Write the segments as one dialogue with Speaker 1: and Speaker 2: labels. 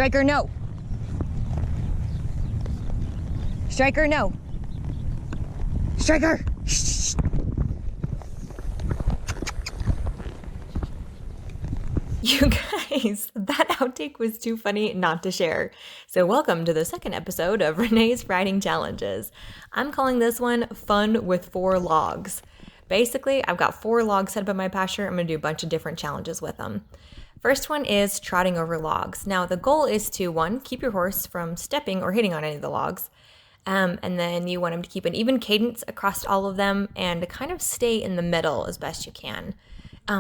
Speaker 1: Striker, no. Striker, no. Striker! Shh.
Speaker 2: You guys, that outtake was too funny not to share. So welcome to the second episode of Renee's Riding Challenges. I'm calling this one Fun with 4 Logs. Basically, I've got 4 logs set up in my pasture. I'm going to do a bunch of different challenges with them. First one is trotting over logs. Now, the goal is to, 1, keep your horse from stepping or hitting on any of the logs. And then you want him to keep an even cadence across all of them and to kind of stay in the middle as best you can.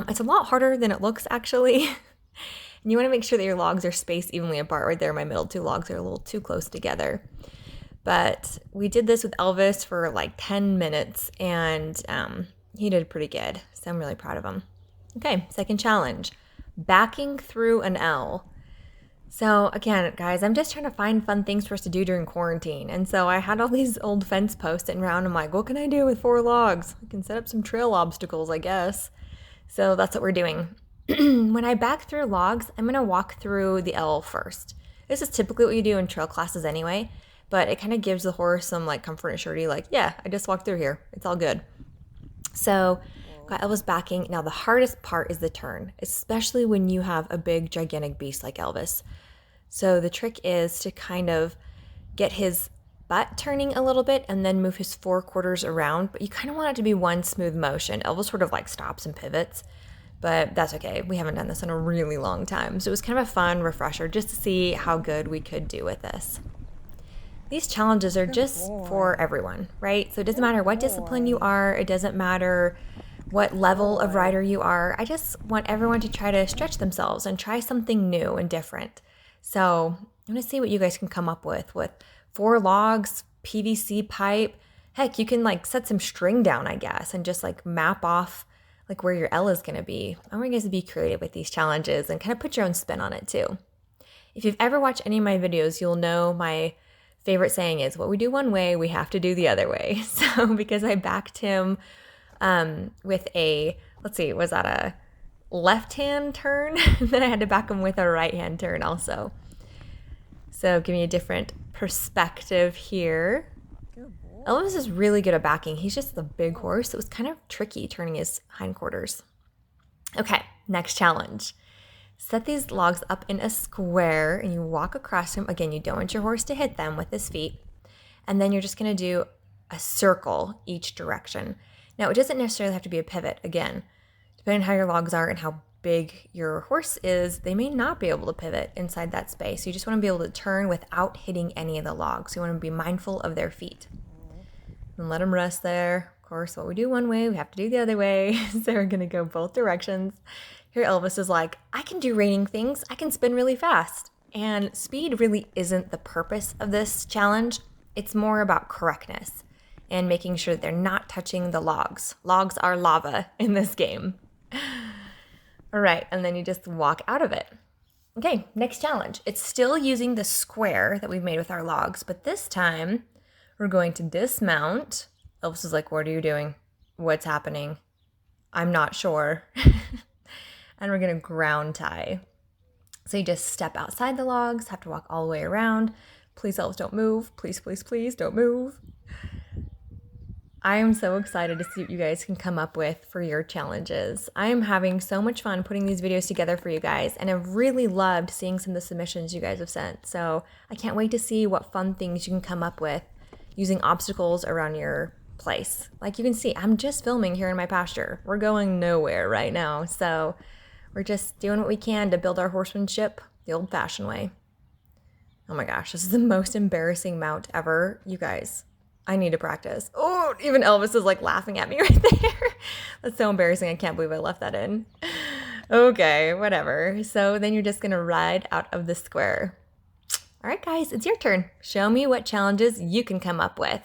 Speaker 2: It's a lot harder than it looks, actually. And you want to make sure that your logs are spaced evenly apart. Right there, my middle 2 logs are a little too close together. But we did this with Elvis for like 10 minutes, and he did pretty good. So I'm really proud of him. Okay, second challenge, backing through an L. So again, guys, I'm just trying to find fun things for us to do during quarantine. And so I had all these old fence posts sitting around. I'm like, what can I do with 4 logs? I can set up some trail obstacles, I guess. So that's what we're doing. When I back through logs, I'm going to walk through the L first. This is typically what you do in trail classes anyway, but it kind of gives the horse some like comfort and surety, like, yeah, I just walked through here. It's all good. So got Elvis backing. Now the hardest part is the turn, especially when you have a big, gigantic beast like Elvis. So the trick is to kind of get his butt turning a little bit and then move his 4 quarters around, but you kind of want it to be one smooth motion. Elvis sort of like stops and pivots, but that's okay. We haven't done this in a really long time. So it was kind of a fun refresher just to see how good we could do with this. These challenges are just for everyone, right? So it doesn't matter what discipline you are. It doesn't matter what level of rider you are. I just want everyone to try to stretch themselves and try something new and different. So I'm going to see what you guys can come up with 4 logs, PVC pipe. Heck, you can like set some string down, I guess, and just like map off like where your L is going to be. I want you guys to be creative with these challenges and kind of put your own spin on it too. If you've ever watched any of my videos, you'll know my favorite saying is, what we do one way, we have to do the other way. So because I backed him with a, let's see, was that a left-hand turn? Then I had to back him with a right-hand turn also. So give me a different perspective here. Elvis is really good at backing. He's just the big horse. It was kind of tricky turning his hindquarters. Okay, next challenge. Set these logs up in a square and you walk across them. Again, you don't want your horse to hit them with his feet. And then you're just going to do a circle each direction. Now, it doesn't necessarily have to be a pivot. Again, depending on how your logs are and how big your horse is, they may not be able to pivot inside that space. You just want to be able to turn without hitting any of the logs. You want to be mindful of their feet. And let them rest there. Of course, what we do one way, we have to do the other way. So we're going to go both directions. Here Elvis is like, I can do reining things. I can spin really fast. And speed really isn't the purpose of this challenge. It's more about correctness and making sure that they're not touching the logs. Logs are lava in this game. All right, and then you just walk out of it. Okay, next challenge. It's still using the square that we've made with our logs, but this time we're going to dismount. Elvis is like, what are you doing? What's happening? I'm not sure. And we're going to ground tie. So you just step outside the logs, have to walk all the way around. Please, Elvis, don't move. Please, please, please don't move. I am so excited to see what you guys can come up with for your challenges. I am having so much fun putting these videos together for you guys, and I've really loved seeing some of the submissions you guys have sent. So I can't wait to see what fun things you can come up with using obstacles around your place. Like you can see, I'm just filming here in my pasture. We're going nowhere right now. So we're just doing what we can to build our horsemanship the old-fashioned way. Oh my gosh, this is the most embarrassing mount ever. You guys, I need to practice. Oh, even Elvis is like laughing at me right there. That's so embarrassing. I can't believe I left that in. Okay, whatever. So then you're just going to ride out of the square. All right, guys, it's your turn. Show me what challenges you can come up with.